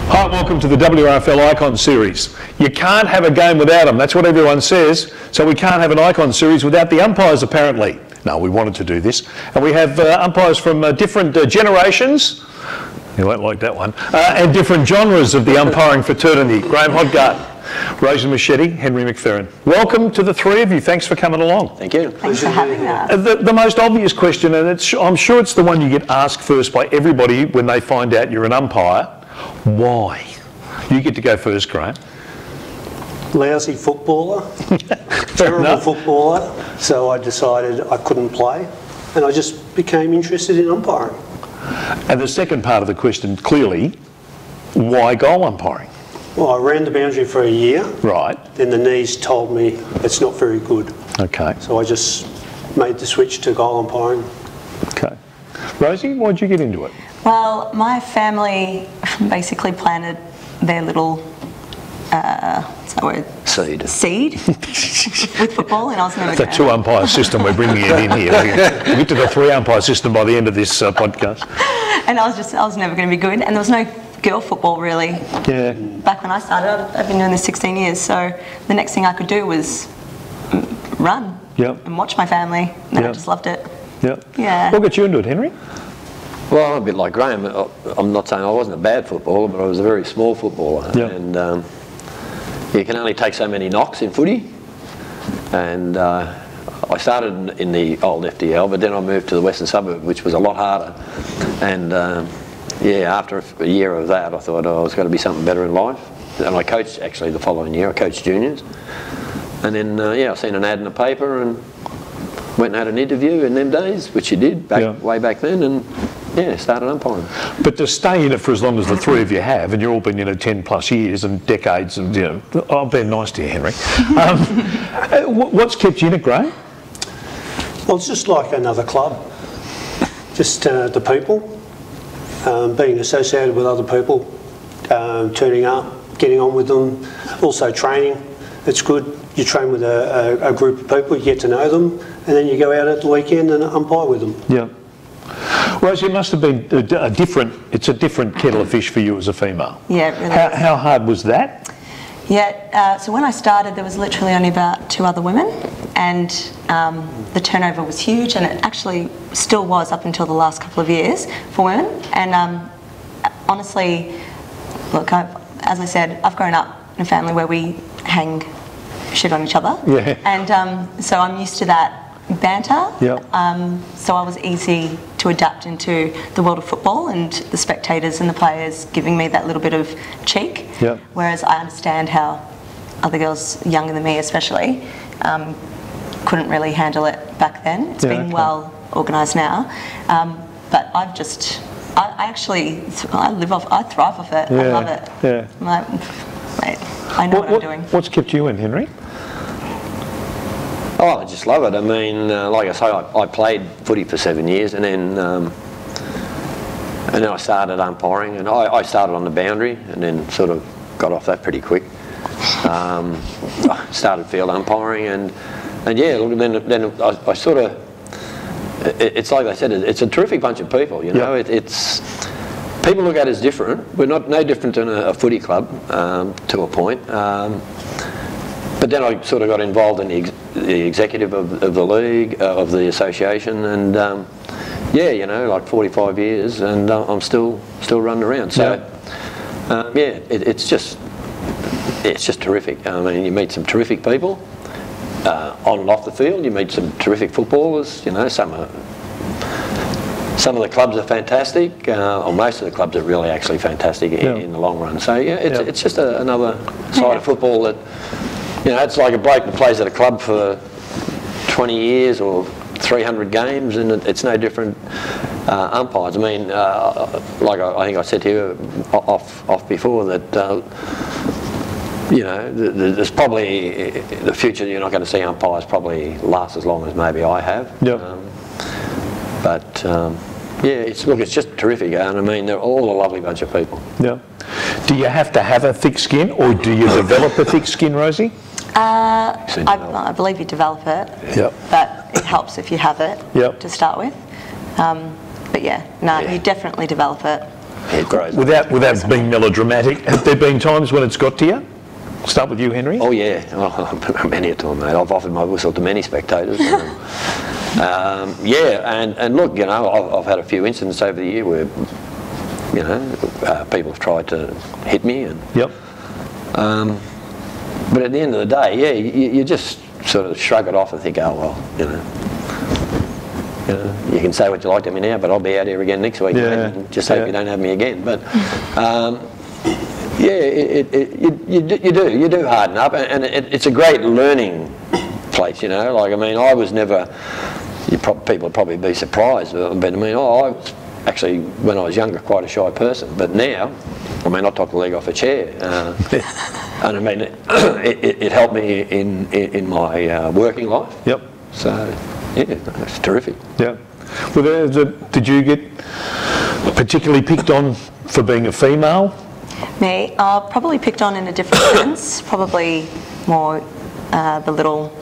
Hi, welcome to the WRFL Icon Series. You can't have a game without them, that's what everyone says, so we can't have an Icon Series without the umpires apparently. No, we wanted to do this, and we have umpires from different generations, you won't like that one, and different genres of the umpiring fraternity. Graeme Hodgart, Rosie, Michetti, Henry McFerran. Welcome to the three of you, thanks for coming along. Thank you. Thanks for having us. The most obvious question, and I'm sure it's the one you get asked first by everybody when they find out you're an umpire. Why? You get to go first, Graeme. Lousy footballer, terrible footballer, so I decided I couldn't play and I just became interested in umpiring. And the second part of the question, clearly, why goal umpiring? Well, I ran the boundary for a year. Right. Then the knees told me it's not very good. Okay. So I just made the switch to goal umpiring. Okay. Rosie, why'd you get into it? Well, my family basically planted their little, what's that word? Seed with football, and I was never It's a two-umpire system we're bringing it in here. We'll get to the three-umpire system by the end of this podcast. And I was never going to be good, and there was no girl football really. Yeah. Back when I started, I've been doing this 16 years, so the next thing I could do was run and watch my family, and I just loved it. Yep. Yeah. What got you into it, Henry? Well, I'm a bit like Graeme. I'm not saying I wasn't a bad footballer, but I was a very small footballer. Yep. And you can only take so many knocks in footy. And I started in the old FDL, but then I moved to the Western Suburb, which was a lot harder. And yeah, after a year of that, I thought, oh, there's got to be something better in life. And I coached, actually, the following year. I coached juniors. And then, yeah, I seen an ad in the paper and went and had an interview in them days, which you did way back then, and yeah, started umpiring. But to stay in it for as long as the three of you have, and you've all been 10 plus years and decades, and I've been nice to you, Henry. What's kept you in it, Graeme? Well, it's just like another club. Just the people, being associated with other people, turning up, getting on with them, also training. It's good. You train with a group of people, you get to know them, and then you go out at the weekend and umpire with them. Yeah. Rosie, it must have been it's a different kettle of fish for you as a female. Yeah, it really is. How hard was that? Yeah, so when I started there was literally only about 2 other women, and the turnover was huge, and it actually still was up until the last couple of years for women. And honestly, look, as I said, I've grown up in a family where we hang shit on each other. Yeah. And so I'm used to that banter. Yeah. So I was easy to adapt into the world of football and the spectators and the players giving me that little bit of cheek. Yeah. Whereas I understand how other girls, younger than me especially, couldn't really handle it back then. It's been well organised now. But I thrive off it. I love it. Yeah. I'm like, mate, I know what I'm doing. What's kept you in, Henry? Oh, I just love it. I mean, like I say, I played footy for 7 years, and then I started umpiring, and I started on the boundary, and then sort of got off that pretty quick. I started field umpiring, and yeah, then I sort of. It's like I said, it's a terrific bunch of people. You know, it's. People look at it as different. We're no different than a footy club to a point. But then I sort of got involved in the executive of the league, of the association, and yeah, you know, like 45 years, and I'm still running around. So yeah, it's just terrific. I mean, you meet some terrific people on and off the field. You meet some terrific footballers. You know, some of the clubs are fantastic, or most of the clubs are really actually fantastic in the long run. So yeah, it's just another side of football that. You know, it's like a bloke that plays at a club for 20 years or 300 games, and it's no different. Umpires. I mean, like I think I said to you off before that. You know, there's probably the future. You're not going to see umpires probably last as long as maybe I have. Yeah. Yeah, it's just terrific, and I mean they're all a lovely bunch of people. Yeah. Do you have to have a thick skin, or do you develop a thick skin, Rosie? I believe you develop it. Yep. But it helps if you have it to start with. But yeah, no, you definitely develop it. it grows. Without being melodramatic, have there been times when it's got to you? Start with you, Henry. Oh yeah, many a time, mate. I've offered my whistle to many spectators. Yeah, and look, you know, I've had a few incidents over the year where, you know, people have tried to hit me, and yep. But at the end of the day, yeah, you just sort of shrug it off and think, oh well, you know, you can say what you like to me now, but I'll be out here again next week. Yeah. Mate. Just hope you don't have me again. But yeah, you do harden up, and it's a great learning place. You know, like I mean, I was never. People would probably be surprised, but I mean, I was actually, when I was younger, quite a shy person. But now, I mean, I took the leg off a chair, and I mean, it helped me in my working life. Yep. So, yeah, it's terrific. Yeah. Well, did you get particularly picked on for being a female? Me? Probably picked on in a different sense. Probably more the little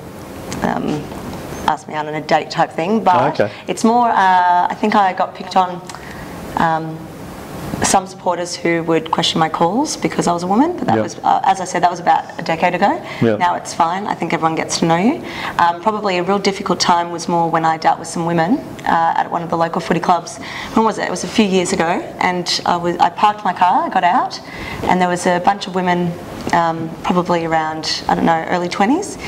ask me out on a date type thing. But it's more, I think I got picked on some supporters who would question my calls because I was a woman. But that was, as I said, that was about a decade ago. Now it's fine. I think everyone gets to know you. Probably a real difficult time was more when I dealt with some women at one of the local footy clubs. When was it? It was a few years ago, and I parked my car, I got out, and there was a bunch of women, probably around, I don't know, early 20s,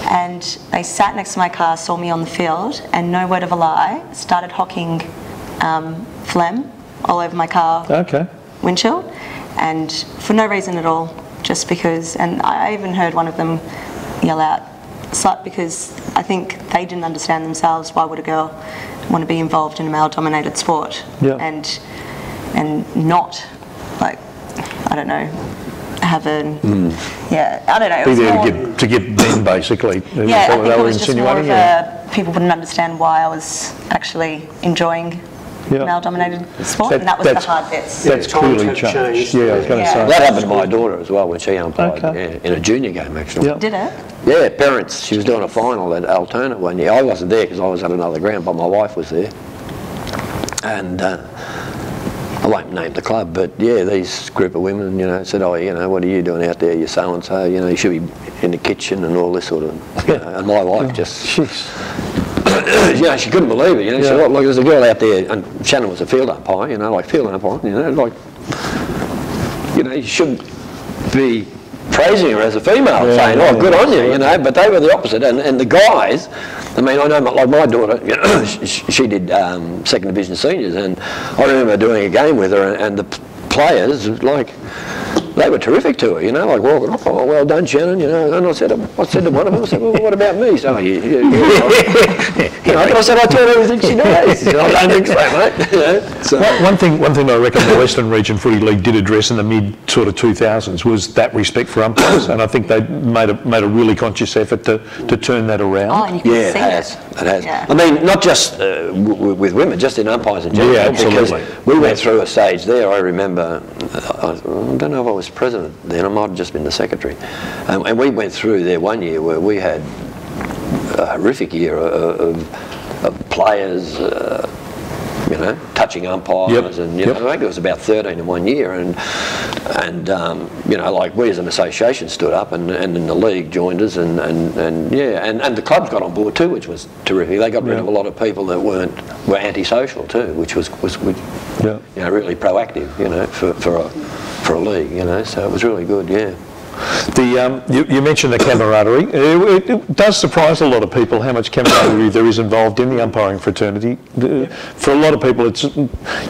and they sat next to my car, saw me on the field, and no word of a lie, started hocking phlegm all over my car windshield, and for no reason at all, just because. And I even heard one of them yell out, "Slut," because I think they didn't understand themselves. Why would a girl want to be involved in a male-dominated sport and not, like, I don't know, have a I don't know. Be there to get men, basically. Yeah, I think it was just more of people wouldn't understand why I was actually enjoying male-dominated sport, and that was the hard bits. That's clearly changed. Yeah, I was going to say. That happened to my daughter as well when she umpired in a junior game, actually. Did it? Yeah, parents. She was doing a final at Alternate one year. I wasn't there because I was at another ground, but my wife was there. And I won't name the club, but yeah, these group of women, you know, said, "Oh, you know, what are you doing out there? You're so and so. You know, you should be in the kitchen and all this sort of." You know, and my wife just. You know, she couldn't believe it, you know, she said, "Look, there's a girl out there," and Shannon was a field umpire, you know, like field umpire, you know, like, you know, you should be praising her as a female, saying, "Oh, good on you," you know, but they were the opposite, and the guys, I mean, I know, like my daughter, you know, she did second division seniors, and I remember doing a game with her, and the players, like, they were terrific to her, you know, like walking off, "Oh, well done, Shannon," you know, and I said to one of them, I said, "Well, what about me?" So, you know, I said, "I told her everything she does." I don't think so, mate. You know, so. One thing I reckon the Western Region Footy League did address in the mid sort of 2000s was that respect for umpires, and I think they made a really conscious effort to turn that around. Oh, and you can see it has. Yeah. I mean, not just with women, just in umpires in general. Yeah, absolutely. Because we went through a stage there. I remember, I don't know if I was president then, I might have just been the secretary, and we went through there one year where we had a horrific year of players, you know, touching umpires, and you know, I think it was about 13 in 1 year, and you know, like we as an association stood up, and then the league joined us, and the clubs got on board too, which was terrific. They got rid of a lot of people that were antisocial too, which was you know, really proactive, you know, for a league, you know, so it was really good, You mentioned the camaraderie. It does surprise a lot of people how much camaraderie there is involved in the umpiring fraternity. For a lot of people, it's,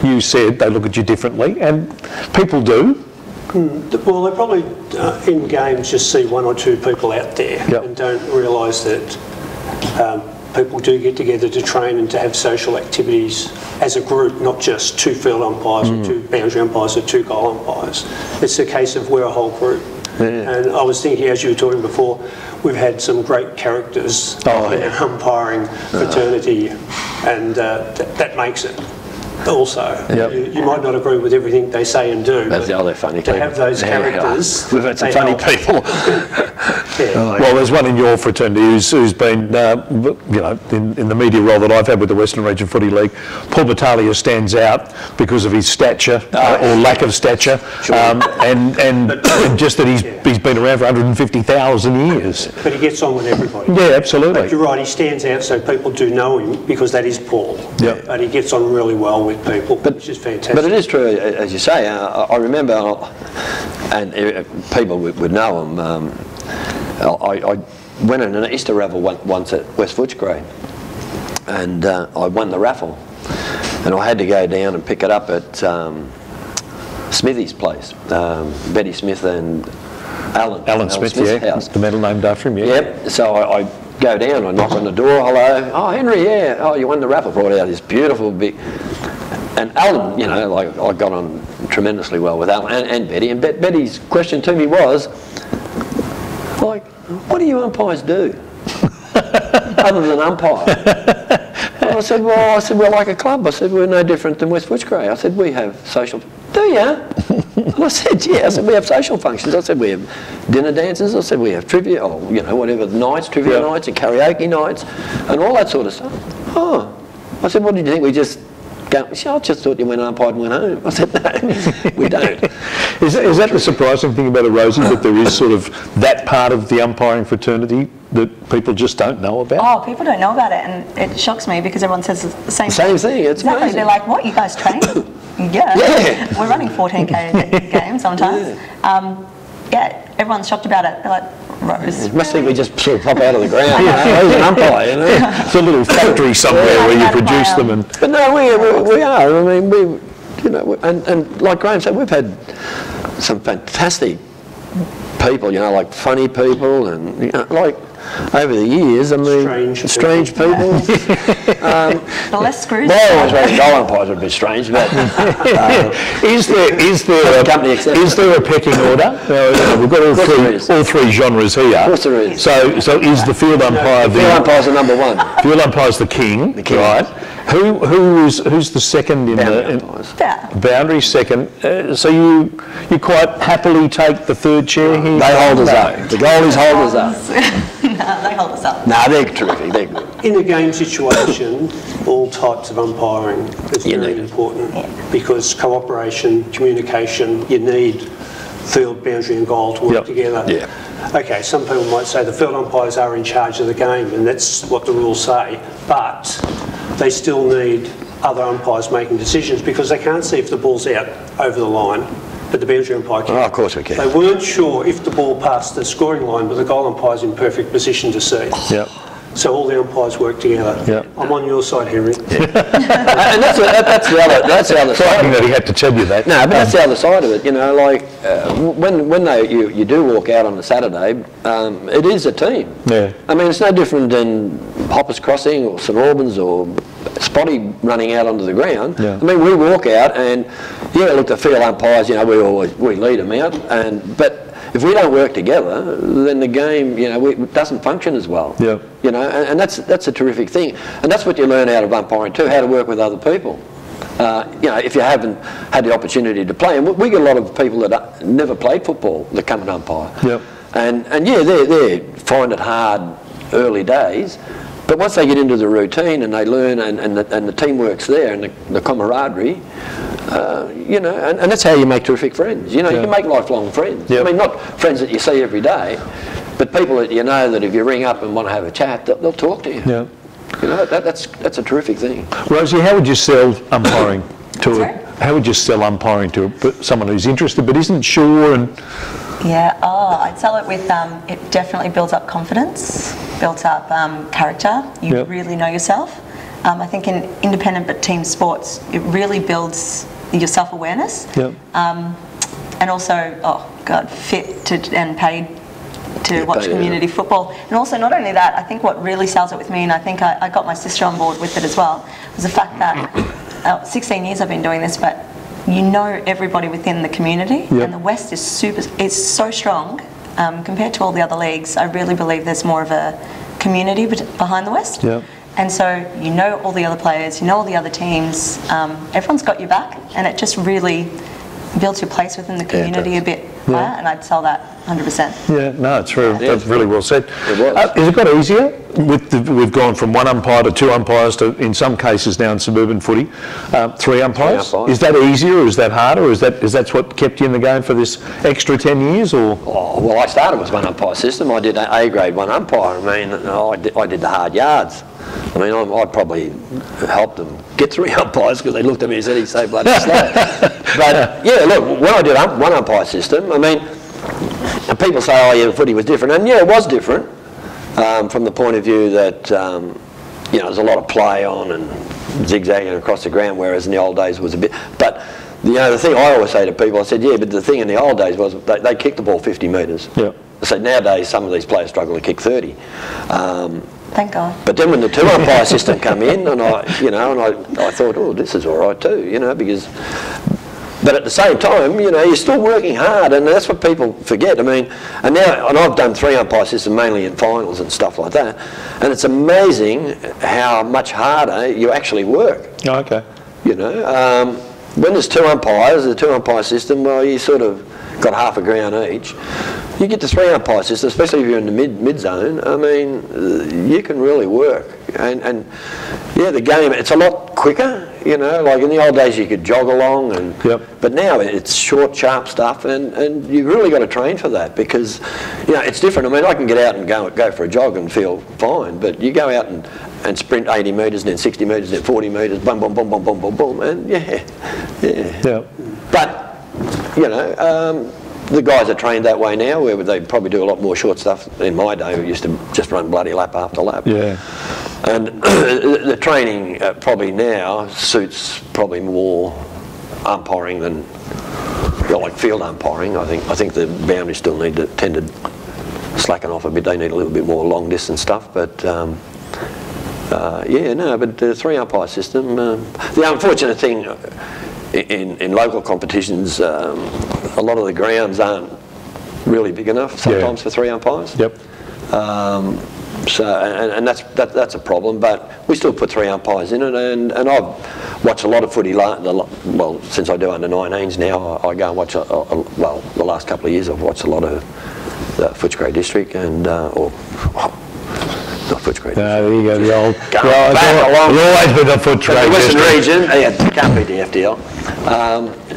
you said, they look at you differently, and people do. Well, they probably in games just see one or two people out there and don't realise that people do get together to train and to have social activities as a group, not just two field umpires or two boundary umpires or two goal umpires. It's a case of we're a whole group. And I was thinking, as you were talking before, we've had some great characters in our umpiring fraternity, and that makes it. also. Yep. You might not agree with everything they say and do. That's the other funny thing. To have those characters. We've had some funny people. Well, there's one in your fraternity who's been, you know, in the media role that I've had with the Western Region Footy League. Paul Battaglia stands out because of his stature or lack of stature, and just that he's been around for 150,000 years. But he gets on with everybody. Yeah, absolutely. But you're right, he stands out so people do know him because that is Paul. Yeah. But he gets on really well with people, which is fantastic. But it is true, as you say. I remember, and people would know him. I went in an Easter raffle once at West Footscray, and I won the raffle, and I had to go down and pick it up at Smithy's place, Betty Smith and Alan Smith's house. the medal named after him. Yeah. Yep. So I go down, I knock on the door. Hello. Oh, Henry. Yeah. Oh, you won the raffle. Brought out this beautiful big. And Alan, you know, like I got on tremendously well with Alan and Betty. And Betty's question to me was, like, what do you umpires do other than umpire? And I said, well, like a club. I said, we're no different than West Footscray. I said, we have social. Do you? And I said, yeah. I said, we have social functions. I said, we have dinner dances. I said, we have trivia, or you know, whatever nights, trivia nights, and karaoke nights, and all that sort of stuff. Oh, I said, what did you think? We just go? I just thought you went umpired and went home. I said, no, we don't. Is that the surprising thing about it, Rosie, that there is sort of that part of the umpiring fraternity that people just don't know about? Oh, people don't know about it, and it shocks me because everyone says the same thing. It's exactly. amazing. They're like, what, you guys train? Yeah. We're running 14k games sometimes. Yeah, everyone's shocked about it. They're like, Rose. You must think we just sort of pop out of the ground. You know, he's an umpire, you know. It's a little factory somewhere where you produce them. And but no, we are. I mean, you know, and like Graeme said, we've had some fantastic people, you know, like funny people, and you know, like over the years, I mean, strange people. The less screws. Well, I always reckon goal umpires are a bit strange, but is there a pecking order? We've got all three genres here. Of course there is. So is the field umpire field umpire's the number one. Field umpire's the king, right? Who's the second in the boundary second? So you quite happily take the third chair here. They hold us up. The goalies hold us up. No, they hold us up. No, they're terrific. They're good. In a game situation, all types of umpiring is very important because cooperation, communication, you need field, boundary and goal to work together. Yeah. Okay, some people might say the field umpires are in charge of the game and that's what the rules say, but they still need other umpires making decisions because they can't see if the ball's out over the line, but the boundary umpire can. Oh, of course we can. They weren't sure if the ball passed the scoring line, but the goal umpire's in perfect position to see. Yep. So all the umpires work together. Yep. I'm on your side, Henry. And that's the other side. Frightening that he had to tell you that. No, but that's the other side of it. You know, like when you do walk out on a Saturday, it is a team. Yeah. I mean, it's no different than Hoppers Crossing or St Albans or Spotty running out onto the ground. Yeah. I mean, we walk out and look, the field umpires, you know, we lead them out, but if we don't work together, then the game, you know, it doesn't function as well. Yeah. You know, and that's a terrific thing, and that's what you learn out of umpiring too, how to work with other people. You know, if you haven't had the opportunity to play, and we get a lot of people that never played football that come and umpire. Yep. And yeah, they find it hard early days, but once they get into the routine and they learn, and the teamwork's there, and the camaraderie. You know, and that's how you make terrific friends. You know, you can make lifelong friends. Yep. I mean, not friends that you see every day, but people that you know that if you ring up and want to have a chat, they'll talk to you. Yeah. You know, that's a terrific thing. Rosie, how would you sell umpiring to someone who's interested but isn't sure? And I'd sell it with it definitely builds up confidence, builds up character. You really know yourself. I think in independent but team sports, it really builds your self-awareness. Yep. And also, fit and paid to watch community football. And also, not only that, I think what really sells it with me, and I think I got my sister on board with it as well, was the fact that 16 years I've been doing this, but you know everybody within the community, and the West is so strong compared to all the other leagues. I really believe there's more of a community behind the West. Yep. And so you know all the other players, you know all the other teams, everyone's got your back, and it just really builds your place within the community a bit higher, and I'd sell that 100%. Yeah, no, it's really, that's really well said. It was. Has it got easier? We've gone from 1 umpire to 2 umpires to, in some cases now in suburban footy, 3 umpires. Is that easier, or is that harder, or is that what kept you in the game for this extra 10 years? Or? Oh, well, I started with 1 umpire system. I did A grade 1 umpire. I mean, I did the hard yards. I mean, I probably helped them get 3 umpires because they looked at me and said he's so bloody slow. But yeah, look, when I did 1 umpire system, I mean, and people say, oh yeah, the footy was different, and yeah, it was different from the point of view that you know, there's a lot of play on and zigzagging across the ground, whereas in the old days it was a bit. But you know, the thing I always say to people, I said, yeah, but the thing in the old days was they kicked the ball 50 metres. Yeah. So nowadays some of these players struggle to kick 30. Thank God. But then when the 2 umpire system came in, and I thought, oh, this is all right too, you know, because. But at the same time, you know, you're still working hard, and that's what people forget. I mean, and I've done 3 umpire system mainly in finals and stuff like that, and it's amazing how much harder you actually work. Oh, okay. You know, when there's 2 umpires, the 2 umpire system, well, you sort of got half a ground each. You get to 3 umpire system, especially if you're in the mid zone. I mean, you can really work, and yeah, the game, it's a lot quicker. You know, like in the old days you could jog along, and but now it's short, sharp stuff, and you've really got to train for that, because you know it's different. I mean, I can get out and go for a jog and feel fine, but you go out and sprint 80 metres, and then 60 metres, and then 40 metres, boom, boom, boom, boom, boom, boom, boom, and yeah. But you know, the guys are trained that way now, where they probably do a lot more short stuff. In my day, we used to just run bloody lap after lap. Yeah. And the training probably now suits probably more umpiring than, well, like field umpiring. I think the boundaries still tend to slacken off a bit. They need a little bit more long distance stuff. But yeah, no. But the 3 umpire system. The unfortunate thing in local competitions, a lot of the grounds aren't really big enough sometimes for 3 umpires. Yep. So and that's a problem, but we still put 3 umpires in it, and I've watched a lot of footy. Well, since I do under 19s now, I go and watch. Well, the last couple of years I've watched a lot of the Footscray District and or. Not Footscray. No, there you go, the old. Always been the Footscray the Western region. Yeah, can't beat the FDL.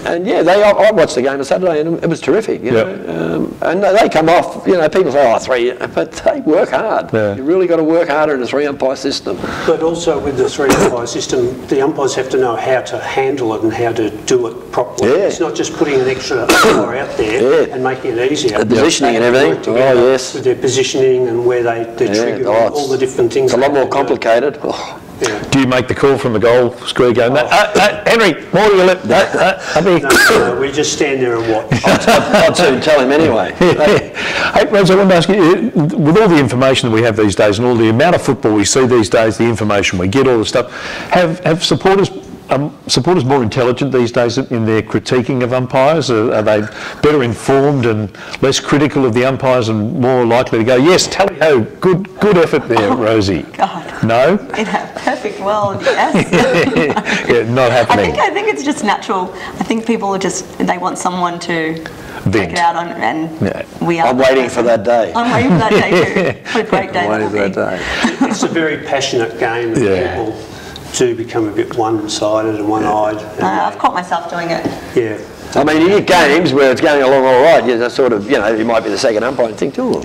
And yeah, I watched the game on Saturday, and it was terrific. You know, and they come off. You know, people say, "Oh, 3," but they work hard. Yeah. You really got to work harder in a 3 umpire system. But also with the 3 umpire system, the umpires have to know how to handle it and how to do it properly. Yeah. It's not just putting an extra umpire out there and making it easier. The positioning and everything. Oh yes. With their positioning and where they trigger all the different things. It's a lot more complicated. Oh. Yeah. Do you make the call from the goal square going, Henry, more to your lip? No, we just stand there and watch. I'd soon tell him anyway. Hey, Rosie, I want to ask you, with all the information that we have these days and all the amount of football we see these days, the information we get, all the stuff, have supporters more intelligent these days in their critiquing of umpires? Are they better informed and less critical of the umpires and more likely to go, yes, tally-ho, good effort there, Rosie? God. No? In a perfect world, yes. Yeah, not happening. I think it's just natural. I think people are they want someone to take it out on, and we are. I'm waiting for that day. I'm waiting for that day too. What a great day. I'm waiting for that day. It's a very passionate game that people do become a bit one-sided and one-eyed. I've caught myself doing it. Yeah. I mean, you get games where it's going along all right, you sort of, you know, you might be the second umpire and think, oh,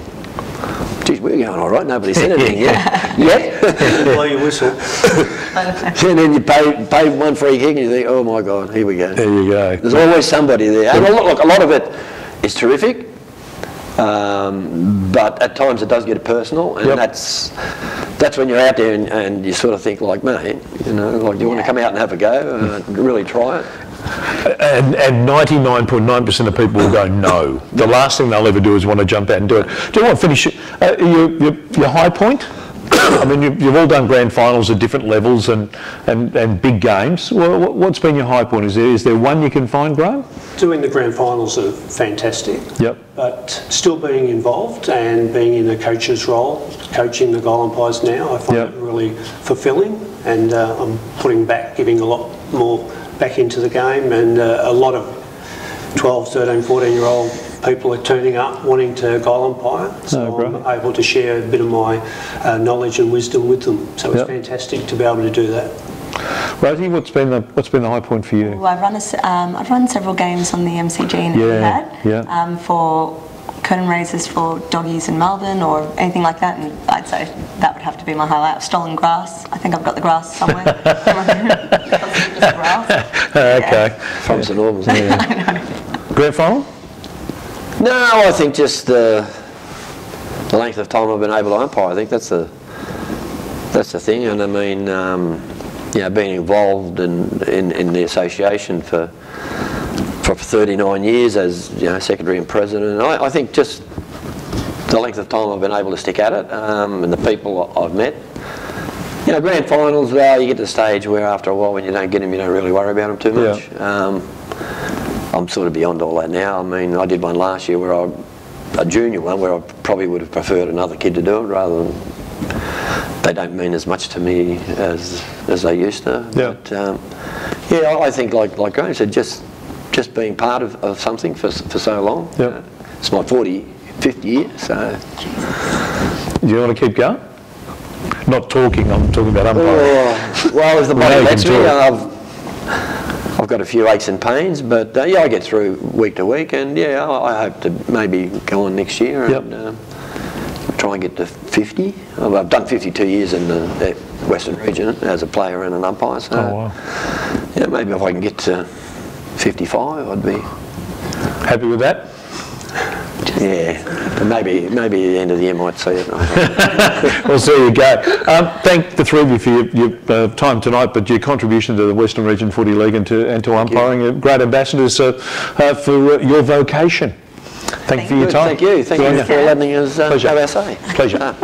geez, we're going all right, nobody's said anything yet. Blow your whistle. And then you pay 1 free kick and you think, oh my God, here we go. There you go. There's always somebody there. And look, a lot of it is terrific, but at times it does get personal, and that's when you're out there and you sort of think like, mate, you know, like, do you want to come out and have a go, really try it? And 99.9% of people will go no. The last thing they'll ever do is want to jump out and do it. Do you want to finish your high point? I mean, you've all done grand finals at different levels and big games. What's been your high point? Is there one you can find, Graeme? Doing the grand finals are fantastic. Yep. But still being involved and being in a coach's role, coaching the goal umpires now, I find it really fulfilling, and I'm giving a lot more back into the game, and a lot of 12, 13, 14-year-old people are turning up wanting to goal umpire, so I'm able to share a bit of my knowledge and wisdom with them. So it's fantastic to be able to do that. Rosie, what's been the high point for you? Well, I've run several games on the MCG and for curtain raisers for doggies in Melbourne or anything like that, and I'd say that would have to be my highlight. I've stolen grass. I think I've got the grass somewhere. Just grass. Okay. From St Albans. Grand final? No, I think just the length of time I've been able to umpire. I think that's the thing, and I mean, being involved in the association for 39 years as secretary and president. I think just the length of time I've been able to stick at it, and the people I've met. Grand finals, you get to the stage where after a while when you don't get them, you don't really worry about them too much. I'm sort of beyond all that now. I mean, I did one last year a junior one where I probably would have preferred another kid to do it rather than. They don't mean as much to me as they used to. But I think like Graeme said, just being part of something for so long. It's my 50th year, so. Do you want to keep going? Not talking, I'm talking about umpiring. Well, if the body lets me, I've got a few aches and pains, but I get through week to week, and I hope to maybe go on next year and try and get to 50. I've done 52 years in the Western region as a player and an umpire, so maybe if I can get to 55, I'd be happy with that. Yeah, but maybe the end of the year might see it. Well, there you go. Thank the three of you for your time tonight, but your contribution to the Western Region Footy League and to umpiring. Great ambassadors for your vocation. Thank you for your time. Thank you for letting us have our say. Pleasure.